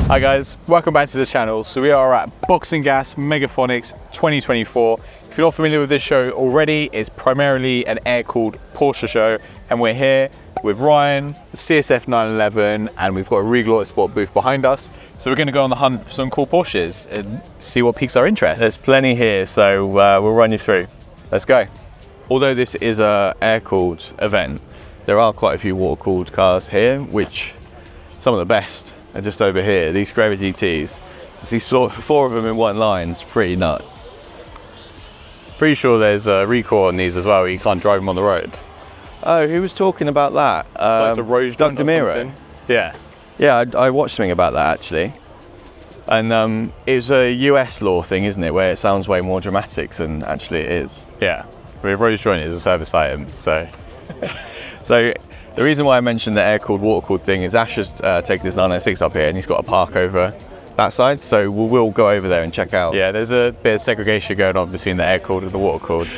Hi guys, welcome back to the channel. So we are at Boxengasse Megaphonics 2024. If you're not familiar with this show already, it's primarily an air-cooled Porsche show, and we're here with Ryan, the CSF 911, and we've got a Regal Autosport booth behind us. So we're going to go on the hunt for some cool Porsches and see what piques our interest. There's plenty here, so we'll run you through. Let's go. Although this is a air-cooled event, there are quite a few water-cooled cars here, which some of the best are just over here. These Gravity GTs. To see four of them in one line is pretty nuts. Pretty sure there's a recall on these as well. You can't drive them on the road. Oh, who was talking about that? It's like a Rose Doug DeMiro. Yeah. Yeah, I watched something about that actually. And it was a US law thing, isn't it, where it sounds way more dramatic than actually it is. Yeah. With Rose joint is a service item, so. So the reason why I mentioned the air-cooled, water-cooled thing is Ash has taken his 996 up here and he's got a park over that side, so we'll go over there and check out. Yeah, there's a bit of segregation going on between the air-cooled and the water-cooled.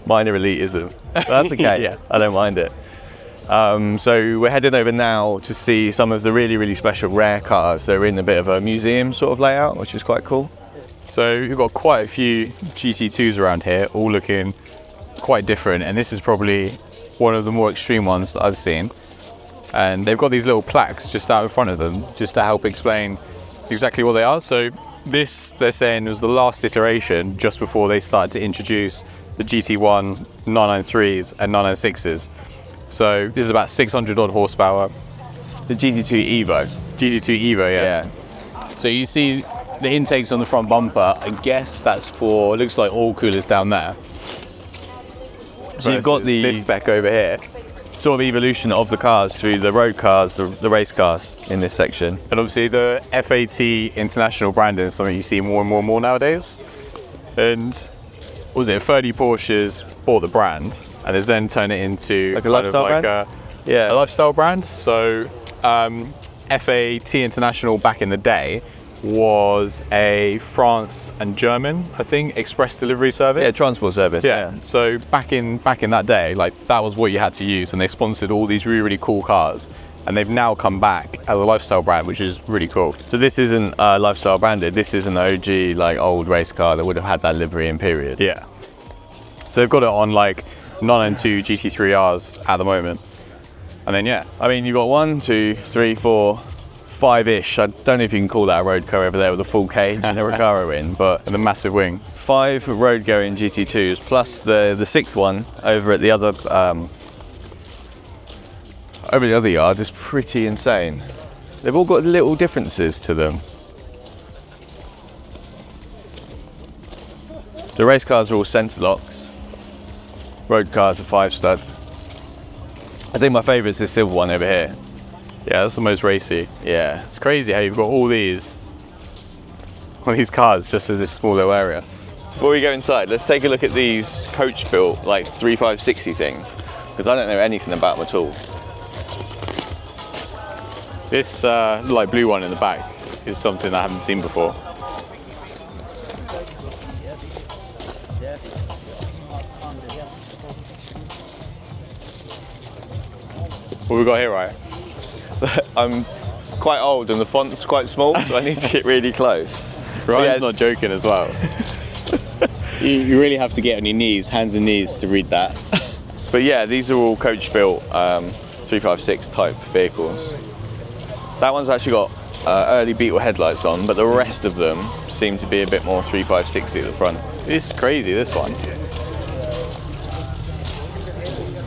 Minor elitism. But that's okay, Yeah. I don't mind it. So we're heading over now to see some of the really, really special rare cars. They're in a bit of a museum sort of layout, which is quite cool. So you've got quite a few GT2s around here, all looking quite different, and this is probably one of the more extreme ones that I've seen. And they've got these little plaques just out in front of them, just to help explain exactly what they are. So this, they're saying, was the last iteration just before they started to introduce the GT1 993s and 996s. So this is about 600 odd horsepower. The GT2 Evo. GT2 Evo, yeah. So you see the intakes on the front bumper. I guess that's for, looks like oil coolers down there. So you've got this spec over here. Sort of evolution of the cars through the road cars, the race cars in this section. And obviously the FAT international branding is something you see more and more and more nowadays. And what was it, 30 Porsches bought the brand and has then turned it into like a lifestyle brand? A lifestyle brand. So FAT International back in the day was a France and German, I think, express delivery service. Yeah, transport service. Yeah. So back in that day, like that was what you had to use, and they sponsored all these really, really cool cars. And they've now come back as a lifestyle brand, which is really cool. So this isn't lifestyle branded. This is an OG, like old race car that would have had that livery in period. Yeah. So they've got it on like 992 GT3Rs at the moment. And then yeah, I mean, you've got 1, 2, 3, 4, 5-ish. I don't know if you can call that a road car over there with a full cage and a Recaro in, but and the massive wing. 5 road going GT2s plus the 6th one over at the other yard is pretty insane. They've all got little differences to them. The race cars are all centre locks. Road cars are 5-stud. I think my favourite is this silver one over here. Yeah, that's the most racy. Yeah. It's crazy how you've got all these cars just in this small little area. Before we go inside, let's take a look at these coach-built, like 3560 things, because I don't know anything about them at all. This light blue one in the back is something I haven't seen before. What we got here, right? I'm quite old and the font's quite small, so I need to get really close. Ryan's not joking as well. you really have to get on your knees, hands and knees to read that. But yeah, these are all coach-built 356 type vehicles. That one's actually got early Beetle headlights on, but the rest of them seem to be a bit more 3560 at the front. It's crazy, this one.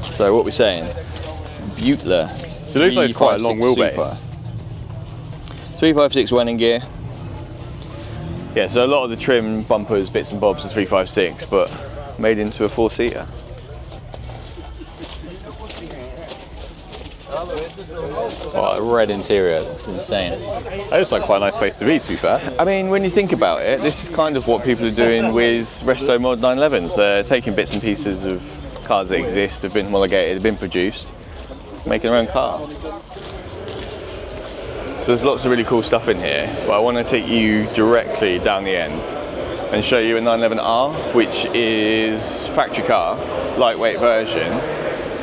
So what we're saying, Butler. So it looks like it's quite a long wheelbase. 356 one in gear. Yeah, so a lot of the trim, bumpers, bits and bobs are 356, but made into a 4-seater. Oh, a red interior, that's insane. That looks like quite a nice place to be fair. I mean, when you think about it, this is kind of what people are doing with Resto Mod 911s. They're taking bits and pieces of cars that exist, have been homologated, have been produced, making their own car. So there's lots of really cool stuff in here, but I want to take you directly down the end and show you a 911R, which is factory car, lightweight version,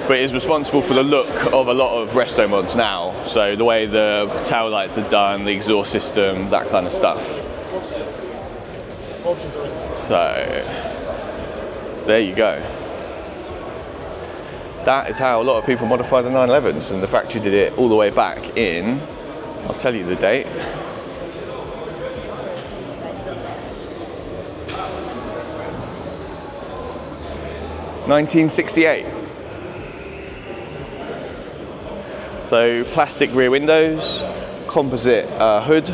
but is responsible for the look of a lot of resto mods now. So the way the tail lights are done, the exhaust system, that kind of stuff. So there you go. That is how a lot of people modify the 911s, and the factory did it all the way back in, I'll tell you the date. (1968). So plastic rear windows, composite hood,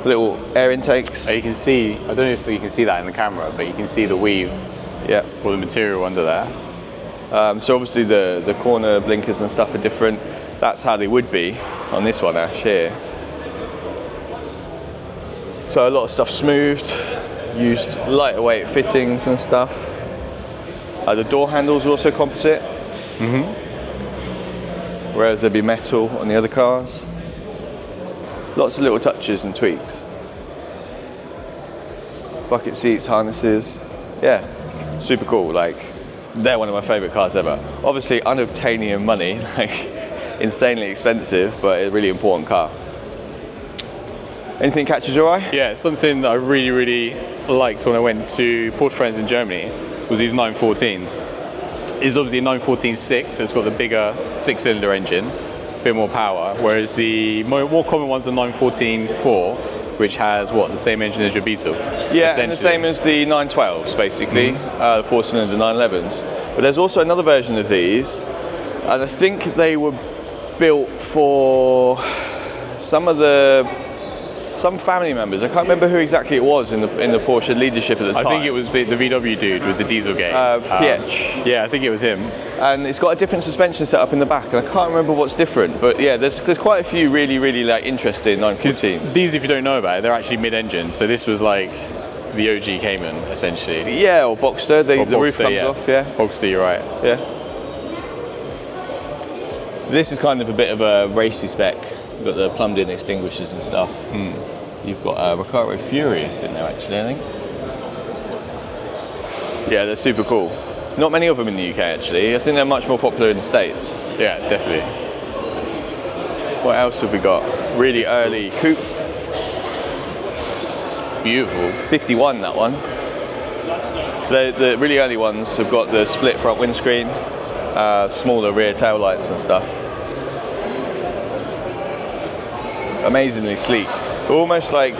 little air intakes. You can see, I don't know if you can see that in the camera, but you can see the weave, yeah, or the material under there. So obviously the corner blinkers and stuff are different. That's how they would be on this one, Ash, here. So a lot of stuff smoothed, used lighter weight fittings and stuff. The door handles are also composite, whereas there'd be metal on the other cars. Lots of little touches and tweaks. Bucket seats, harnesses, yeah, super cool. Like, they're one of my favourite cars ever. Obviously unobtainium money, like insanely expensive, but a really important car. Anything catches your eye? Yeah, something that I really liked when I went to Porsche Friends in Germany was these 914s. It's obviously a 914-6, so it's got the bigger 6-cylinder engine, a bit more power, whereas the more common one's a 914-4, which has what, the same engine as your Beetle? Yeah, and the same as the 912s basically, the 4-cylinder 911s. But there's also another version of these, and I think they were built for some family members. I can't remember who exactly it was in the Porsche leadership at the time. I think it was the VW dude with the Dieselgate. PH. Yeah, I think it was him. And it's got a different suspension setup in the back, and I can't remember what's different. But yeah, there's quite a few really like interesting 914s. These, if you don't know about it, they're actually mid-engine. So this was like the OG Cayman, essentially. Yeah, or Boxster. The roof comes off. Yeah. Boxster, you're right. Yeah. So this is kind of a bit of a racy spec. You've got the plumbed-in extinguishers and stuff. You've got a Recaro Furious in there, actually, I think. Yeah, they're super cool. Not many of them in the UK, actually. I think they're much more popular in the States. Yeah, definitely. What else have we got? Really early coupe. It's beautiful. 51, that one. So the really early ones have got the split front windscreen, smaller rear tail lights and stuff. Amazingly sleek. Almost like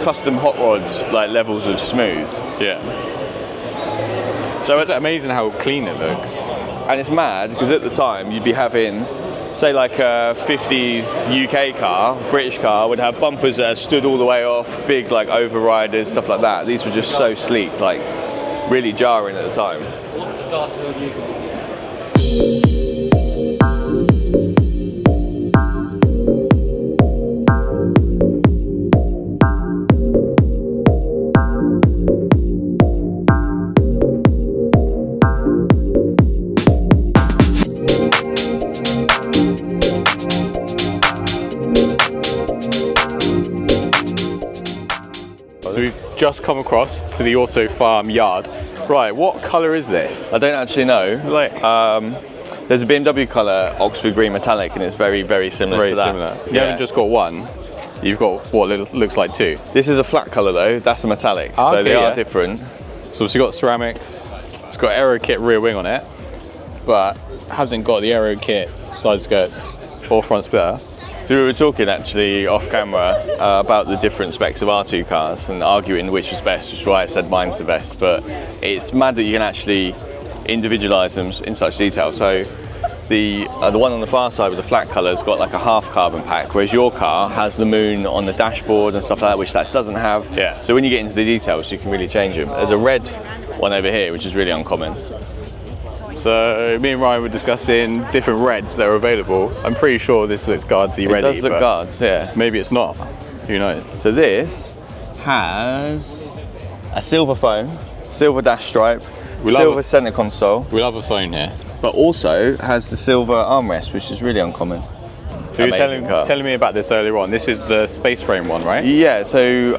custom hot rods, like levels of smooth. Yeah. So it's amazing how clean it looks. And it's mad because at the time you'd be having, say, like a 50s UK car, British car, would have bumpers that stood all the way off, big like overriders, stuff like that. These were just so sleek, like really jarring at the time. So we've just come across to the Auto Farm yard. Right, what colour is this? I don't actually know. There's a BMW colour, Oxford Green Metallic, and it's very similar to that. Very similar. You haven't just got one, you've got what looks like two. This is a flat colour though, that's a metallic, so they are different. So it's got ceramics, it's got Aero Kit rear wing on it, but hasn't got the Aero Kit side skirts or front splitter. So we were talking actually off camera about the different specs of our two cars and arguing which was best, which is why I said mine's the best, but it's mad that you can actually individualise them in such detail. So the one on the far side with the flat colour has got like a half carbon pack, whereas your car has the moon on the dashboard and stuff like that, which that doesn't have. Yeah. So when you get into the details, you can really change them. There's a red one over here, which is really uncommon. So me and Ryan were discussing different reds that are available. I'm pretty sure this looks guardsy ready. It does look guards, yeah. Maybe it's not. Who knows? So this has a silver phone, silver dash stripe, silver centre console. We love a phone here. But also has the silver armrest, which is really uncommon. So you're telling me about this earlier on. This is the space frame one, right? Yeah, so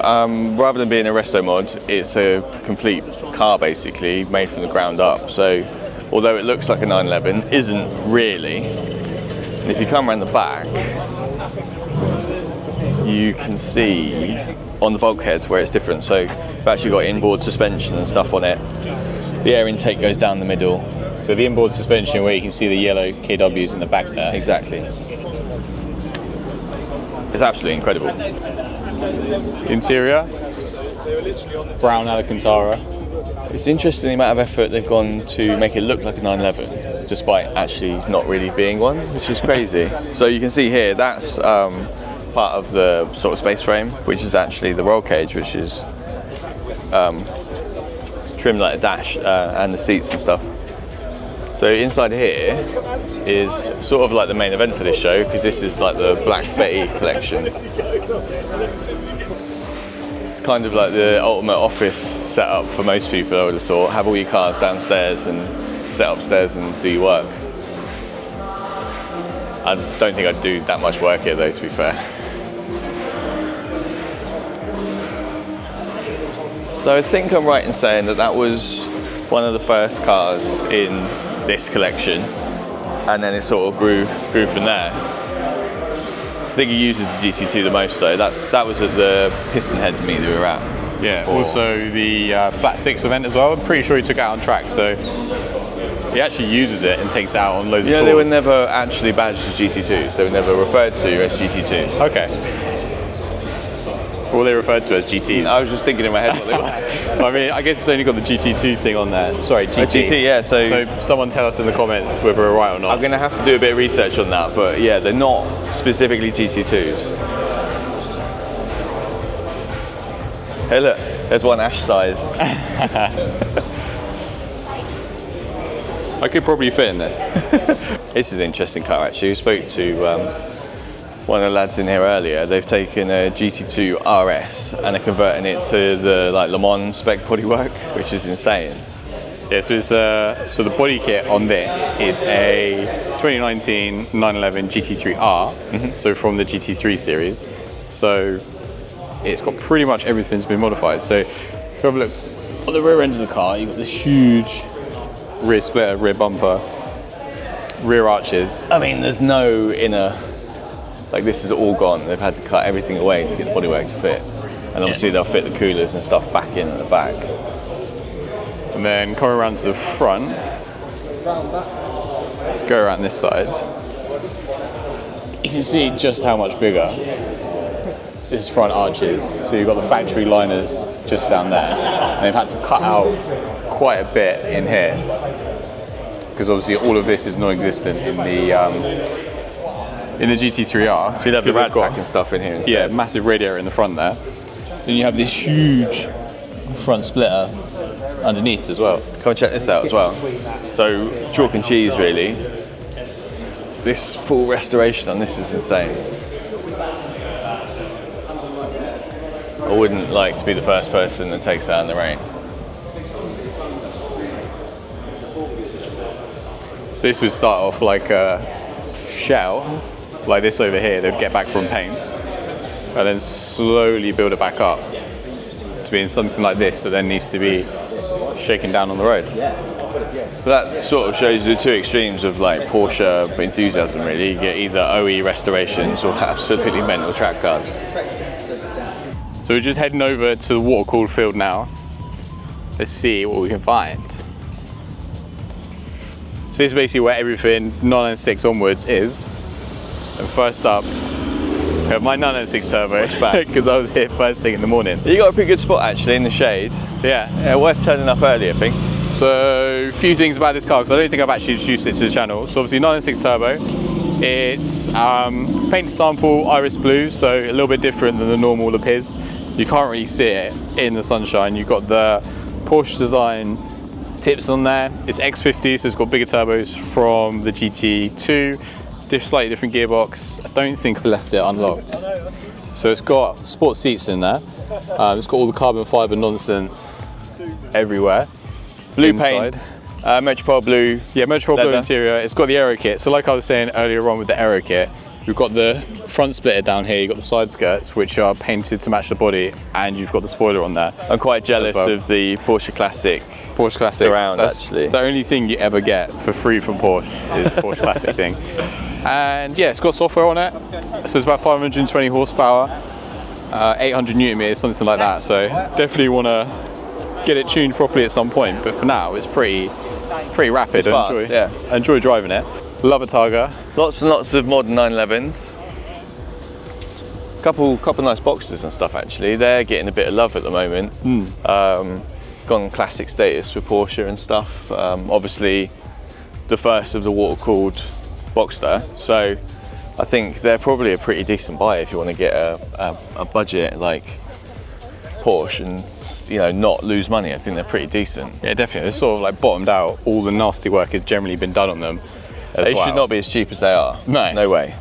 rather than being a resto mod, it's a complete car basically, made from the ground up. So although it looks like a 911, isn't really. And if you come around the back, you can see on the bulkhead where it's different. So you've actually got inboard suspension and stuff on it. The air intake goes down the middle. So the inboard suspension where you can see the yellow KWs in the back there. Exactly. It's absolutely incredible. Interior, brown Alcantara. It's interesting the amount of effort they've gone to make it look like a 911, despite actually not really being one, which is crazy. So you can see here, that's part of the sort of space frame, which is actually the roll cage, which is trimmed like a dash, and the seats and stuff. So inside here is sort of like the main event for this show, because this is like the Black Betty collection. It's kind of like the ultimate office setup for most people, I would have thought. Have all your cars downstairs and sit upstairs and do your work. I don't think I'd do that much work here though, to be fair. So I think I'm right in saying that that was one of the first cars in this collection, and then it sort of grew from there. I think he uses the GT2 the most though. That was at the Piston Heads meet that we were at. Yeah, before. Also the Flat 6 event as well. I'm pretty sure he took it out on track, so he actually uses it and takes it out on loads of tours. They were never actually badged as GT2s. They were never referred to as GT2s. Okay. What were they referred to as GTs? I was just thinking in my head what they were. I mean, I guess it's only got the GT2 thing on there. Sorry, GT. GT, yeah. So someone tell us in the comments whether we're right or not. I'm going to have to do a bit of research on that, but yeah, they're not specifically GT2s. Hey look, there's one Ash-sized. I could probably fit in this. This is an interesting car actually. We spoke to one of the lads in here earlier. They've taken a GT2 RS and they're converting it to the like Le Mans spec bodywork, which is insane. Yeah, so it's so the body kit on this is a 2019 911 GT3R, so from the GT3 series. So it's got pretty much everything's been modified. So if you have a look on the rear end of the car, you've got this huge rear splitter, rear bumper, rear arches. I mean, there's no inner. Like this is all gone. They've had to cut everything away to get the bodywork to fit. And obviously they'll fit the coolers and stuff back in at the back. And then coming around to the front, let's go around this side. You can see just how much bigger this front arch is. So you've got the factory liners just down there. And they've had to cut out quite a bit in here, because obviously all of this is non-existent in the GT3R. So you'd have the rad pack and stuff in here instead. Yeah, massive radiator in the front there. Then you have this huge front splitter underneath as well. Come and check this out as well. So chalk and cheese really. This full restoration on this is insane. I wouldn't like to be the first person that takes that in the rain. So this would start off like a shell, like this over here. They'd get back from paint and then slowly build it back up to being something like this that then needs to be shaken down on the road. But that sort of shows you the two extremes of like Porsche enthusiasm really. You get either OE restorations or absolutely mental track cars. So we're just heading over to the water-cooled field now. Let's see what we can find. So this is basically where everything 996 onwards is. And first up, we have my 996 turbo, because I was here first thing in the morning. You got a pretty good spot actually in the shade. Yeah, worth turning up early I think. So a few things about this car, because I don't think I've actually introduced it to the channel. So obviously 996 turbo, it's paint sample iris blue, so a little bit different than the normal appears. You can't really see it in the sunshine. You've got the Porsche design tips on there. It's X50, so it's got bigger turbos from the GT2, slightly different gearbox. I don't think I left it unlocked. So it's got sport seats in there. It's got all the carbon fibre nonsense everywhere. Blue inside. Paint, Metropole blue. Yeah, Metropole blue interior. It's got the aero kit. So like I was saying earlier on with the aero kit, We've got the front splitter down here, you've got the side skirts, which are painted to match the body, and you've got the spoiler on there. I'm quite jealous of the Porsche Classic surround, actually. The only thing you ever get for free from Porsche is Porsche Classic thing. And yeah, it's got software on it, so it's about 520 horsepower, 800 Newton meters, something like that. So definitely want to get it tuned properly at some point, but for now it's pretty rapid. It's fast, I enjoy driving it. Love a Targa. Lots and lots of modern 911s. Couple nice boxes and stuff actually. They're getting a bit of love at the moment. Gone classic status with Porsche and stuff. Obviously the first of the water-cooled Boxster. So I think they're probably a pretty decent buy if you want to get a budget like Porsche and, you know, not lose money. I think they're pretty decent. Yeah, definitely. It's sort of like bottomed out. All the nasty work has generally been done on them. They should not be as cheap as they are. No way.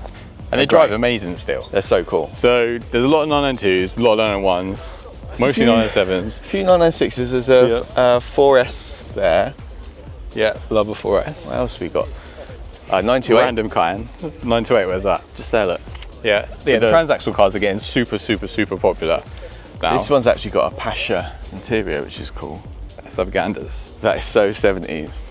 And they drive amazing still. They're so cool. So there's a lot of 992s, a lot of 991s, mostly 997s. A few 996s. There's a 4S there. Yeah, love a 4S. What else we got? 928. Random kind. 928, where's that? Just there, look. Yeah, the transaxle cars are getting super popular now. This one's actually got a Pasha interior, which is cool. Subganders. That is so 70s.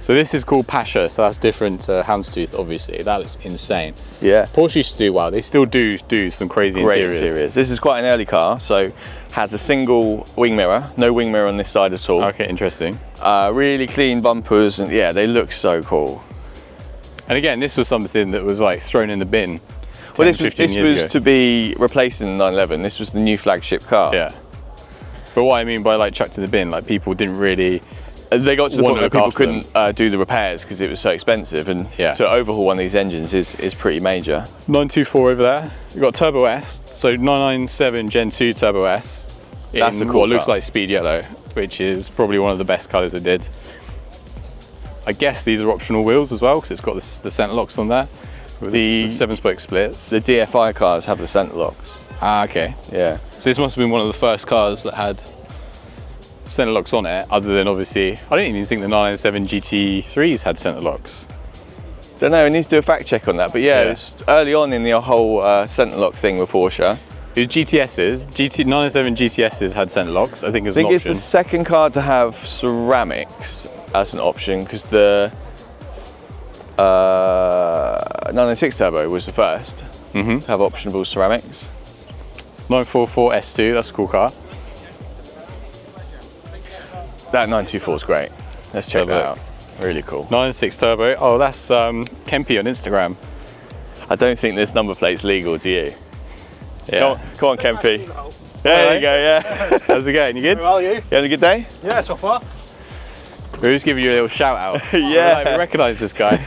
So this is called Pasha, so that's different to Houndstooth, obviously. That looks insane. Yeah. Porsche used to do well. They still do some crazy interiors. This is quite an early car, so has a single wing mirror. No wing mirror on this side at all. Okay, interesting. Really clean bumpers, and yeah, they look so cool. And again, this was something that was like thrown in the bin 10, well, this 15 years ago. was to be replacing the 911. This was the new flagship car. Yeah. But what I mean by like chucked in the bin, like people didn't really... They got to the point where people couldn't do the repairs because it was so expensive, and to overhaul one of these engines is pretty major. 924 over there. You've got Turbo S, so 997 Gen 2 Turbo S. That's a cool what looks like speed yellow, which is probably one of the best colours they did. I guess these are optional wheels as well because it's got the centre locks on there with the 7-spoke splits. The DFI cars have the centre locks. Ah, okay. Yeah. So this must have been one of the first cars that had centre locks on it, other than obviously, I don't even think the 997 GT3s had centre locks. Don't know, we need to do a fact check on that, but yeah. It's early on in the whole centre lock thing with Porsche. The GTSs, 997 GTSs had centre locks, I think as an option. I think it's the second car to have ceramics as an option, because the 996 Turbo was the first to have optionable ceramics. 944 S2, that's a cool car. That 924 is great. Let's check that out. Really cool. 996 Turbo. Oh, that's Kempy on Instagram. I don't think this number plate's legal, do you? Yeah. Come on, Kempy. There you go, yeah. How's it going? You good? How are you? You having a good day? Yeah, so far. We're just giving you a little shout out. Yeah. We recognise this guy.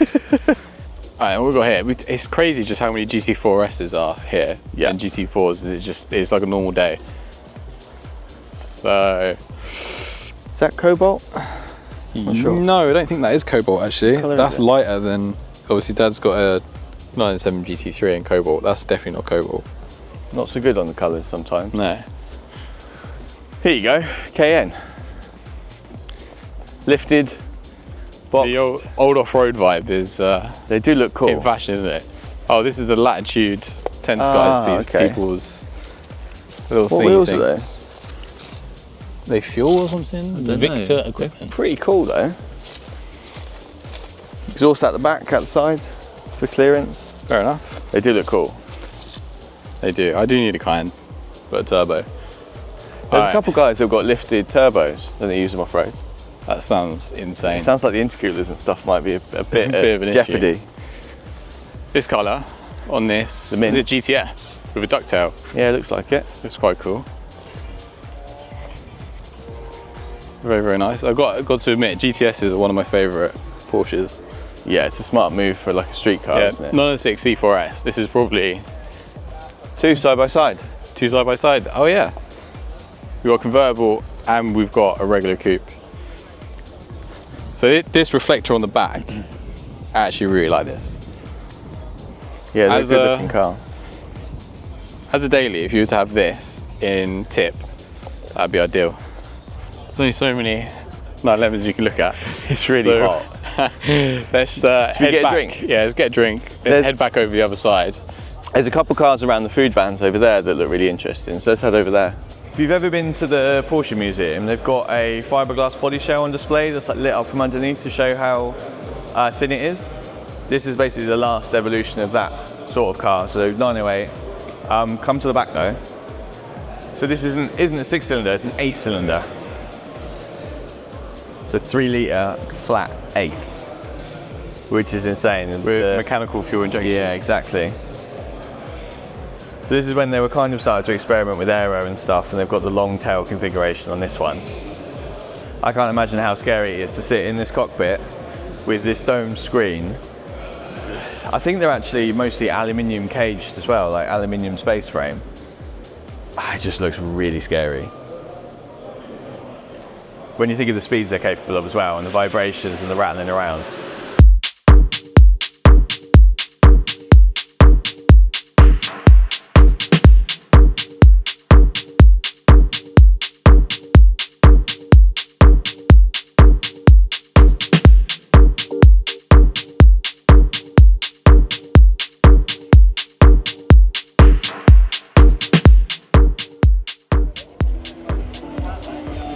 Alright, what we've got here, it's crazy just how many GT4Ss are here. Yeah. And GT4s, it's like a normal day. So... Is that cobalt? Not sure. No, I don't think that is cobalt actually. That's lighter than, obviously Dad's got a 997 GT3 in cobalt. That's definitely not cobalt. Not so good on the colours sometimes. No. Here you go, KN. Lifted, boxed. The old off-road vibe is... they do look cool. In fashion, isn't it? Oh, this is the Latitude 10 Skies people's little thing. What wheels are those? They fuel or something? The Victor equipment. Pretty cool though. Exhaust at the back, at the side, for clearance. Fair enough. They do look cool. They do. I do need a Cayenne, but a turbo. There's a couple guys who've got lifted turbos and they use them off-road. That sounds insane. It sounds like the intercoolers and stuff might be a bit of an jeopardy. Issue. This colour on this is a GTS with a ducktail. Yeah, it looks like it. Looks quite cool. Very, very nice. I've got to admit, GTSs are one of my favourite Porsches. Yeah, it's a smart move for like a street car, isn't it? 996 C4S. This is probably... Two side by side. Two side by side. Oh yeah. We've got a convertible and we've got a regular coupe. So this reflector on the back, I actually really like this. Yeah, that's a good looking car. As a daily, if you were to have this in tip, that'd be ideal. There's only so many 911s you can look at. It's really hot. Let's head get back. A drink? Yeah, let's get a drink. Let's head back over the other side. There's a couple cars around the food vans over there that look really interesting, so let's head over there. If you've ever been to the Porsche Museum, they've got a fiberglass body shell on display that's like lit up from underneath to show how thin it is. This is basically the last evolution of that sort of car, so 908. Come to the back though. So this isn't a 6-cylinder, it's an 8-cylinder. So 3 litre flat 8, which is insane. With mechanical fuel injection. Yeah, exactly. So this is when they were kind of starting to experiment with aero and stuff, and they've got the long tail configuration on this one. I can't imagine how scary it is to sit in this cockpit with this domed screen. I think they're actually mostly aluminium caged as well, like aluminium space frame. It just looks really scary. When you think of the speeds they're capable of as well, and the vibrations and the rattling around.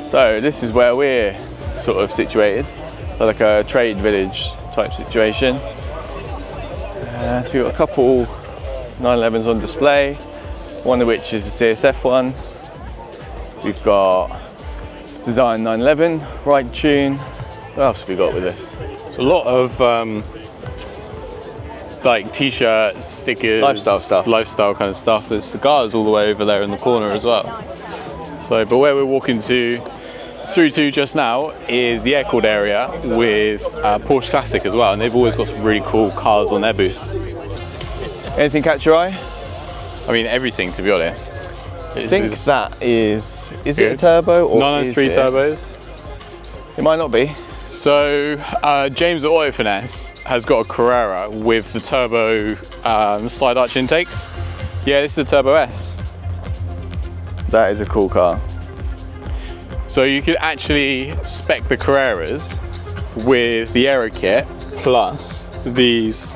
So this is where we're sort of situated, like a trade village type situation. So we've got a couple 911s on display, one of which is the CSF one. We've got Design 911, Ride Tune. What else have we got with this? It's a lot of like t-shirts, stickers, lifestyle stuff, lifestyle kind of stuff. There's cigars all the way over there in the corner as well. So, but where we're walking through to just now is the air-cooled area with Porsche Classic as well, and they've always got some really cool cars on their booth. Anything catch your eye? I mean, everything, to be honest. I think that is it a turbo or 993 turbos? It might not be. So James at Auto Finesse has got a Carrera with the turbo side arch intakes. Yeah, this is a Turbo S. That is a cool car. So you could actually spec the Carreras with the aero kit plus these,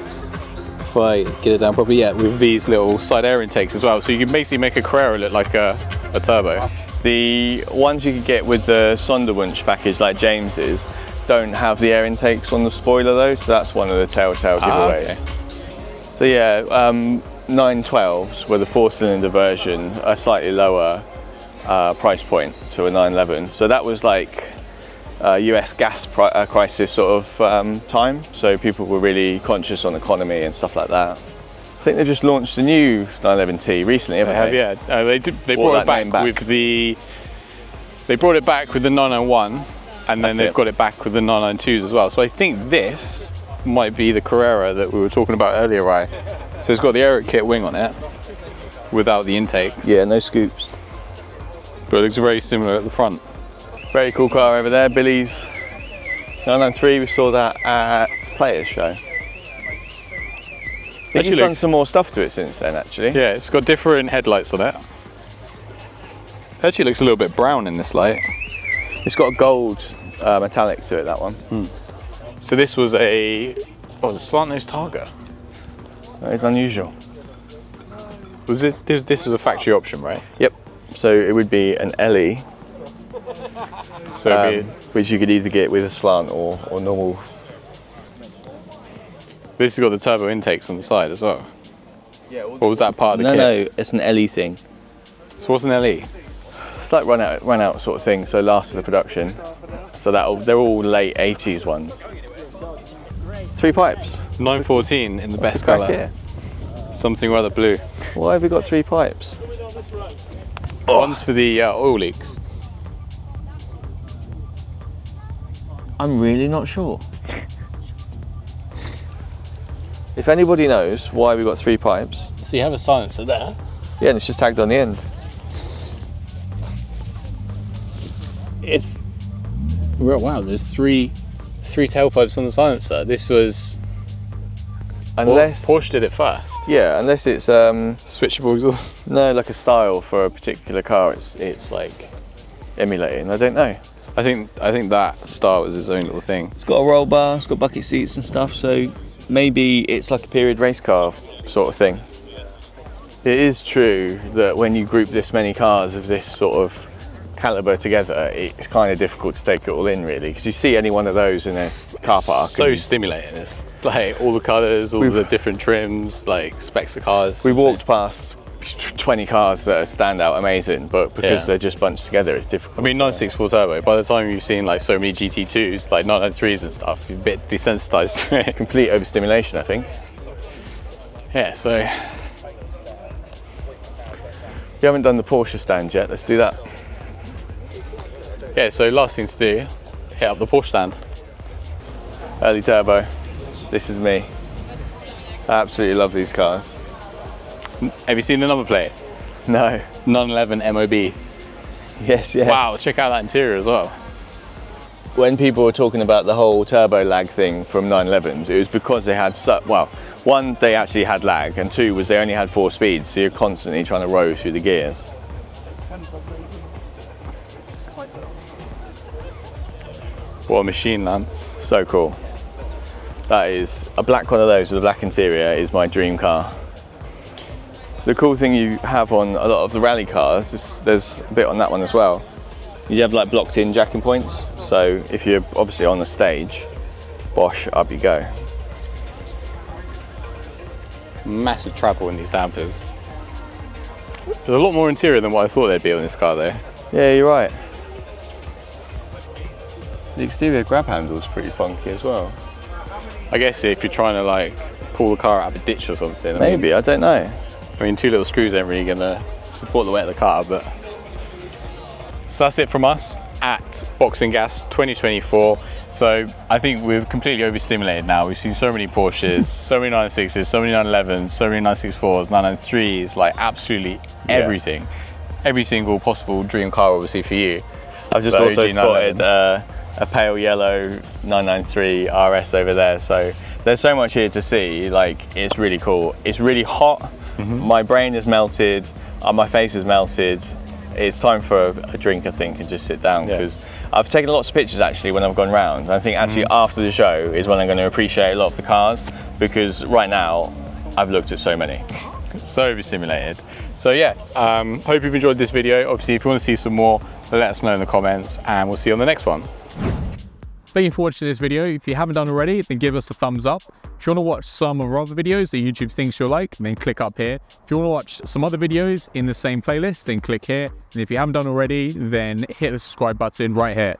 if I get it down properly, yeah, with these little side air intakes as well. So you can basically make a Carrera look like a turbo. The ones you could get with the Sonderwunsch package like James's don't have the air intakes on the spoiler though, so that's one of the telltale giveaways. Okay. So yeah, 912s were the 4-cylinder version, a slightly lower price point to a 911. So that was like US gas crisis sort of time, so people were really conscious on economy and stuff like that. I think they've just launched a new 911T recently, haven't they? Yeah. They brought it back with the 991, and then they've got it back with the 992s as well. So I think this might be the Carrera that we were talking about earlier, right? So it's got the aero kit wing on it without the intakes. Yeah, no scoops. But it looks very similar at the front. Very cool car over there, Billy's 993. We saw that at Players Show. I think he's done some more stuff to it since then, actually. Yeah, it's got different headlights on it. Actually looks a little bit brown in this light. It's got a gold metallic to it, that one. So this was a slant nose Targa. That is unusual. Was this was a factory option, right? Yep. So it would be an LE, so which you could either get with a slant or normal. This has got the turbo intakes on the side as well. Yeah. Or was that part of the kit? No, it's an LE thing. So what's an LE? It's like run out sort of thing. So last of the production. So they're all late 80s ones. 3 pipes. 914 in the best colour. Here? Something rather blue. Why have we got 3 pipes? One's for the oil leaks. I'm really not sure. If anybody knows why we got 3 pipes. So you have a silencer there. Yeah, and it's just tagged on the end. Wow, there's three tailpipes on the silencer. This was... Unless... Porsche did it first. Yeah, unless it's... switchable exhaust. No, like a style for a particular car it's like emulating. I don't know. I think that style was its own little thing. It's got a roll bar, it's got bucket seats and stuff, so maybe it's like a period race car sort of thing. It is true that when you group this many cars of this sort of caliber together, it's kind of difficult to take it all in, really, because you see any one of those in a car park. So stimulating. It's like all the colours, all the different trims, like specs of cars. We walked past 20 cars that stand out amazing, but because they're just bunched together, it's difficult. I mean, 964 turbo, by the time you've seen like so many GT2s, like 993s and stuff, you're a bit desensitized to it. Complete overstimulation, I think. Yeah, so. We haven't done the Porsche stand yet, let's do that. Yeah, so last thing to do, hit up the Porsche stand. Early turbo, this is me. I absolutely love these cars. Have you seen the number plate? No. 911 MOB. Yes, yes. Wow, check out that interior as well. When people were talking about the whole turbo lag thing from 911s, it was because they had well, one, they actually had lag, and two was they only had 4 speeds, so you're constantly trying to row through the gears. What a machine, Lance. So cool. That is, a black one of those with a black interior is my dream car. So the cool thing you have on a lot of the rally cars, there's a bit on that one as well, you have like blocked in jacking points, so if you're obviously on the stage, bosh, up you go. Massive travel in these dampers. There's a lot more interior than what I thought there'd be on this car though. Yeah, you're right. The exterior grab handle is pretty funky as well. I guess if you're trying to like pull the car out of a ditch or something. Maybe, I don't know. I mean, 2 little screws ain't really gonna support the weight of the car, but. So that's it from us at Boxengasse 2024. So I think we're completely overstimulated now. We've seen so many Porsches, so many 996s, so many 911s, so many 964s, 993s, like absolutely everything. Every single possible dream car, obviously, for you. I've just also spotted a pale yellow 993 RS over there. So there's so much here to see. Like, it's really cool. It's really hot. My brain is melted. My face is melted. It's time for a drink, I think, and just sit down, because I've taken lots of pictures actually when I've gone round. And I think actually after the show is when I'm going to appreciate a lot of the cars, because right now I've looked at so many. So overstimulated. So yeah, hope you've enjoyed this video. Obviously, if you want to see some more, let us know in the comments, and we'll see you on the next one. Thank you for watching this video. If you haven't done already, then give us a thumbs up. If you want to watch some of our other videos that YouTube thinks you'll like, then click up here. If you want to watch some other videos in the same playlist, then click here. And if you haven't done already, then hit the subscribe button right here.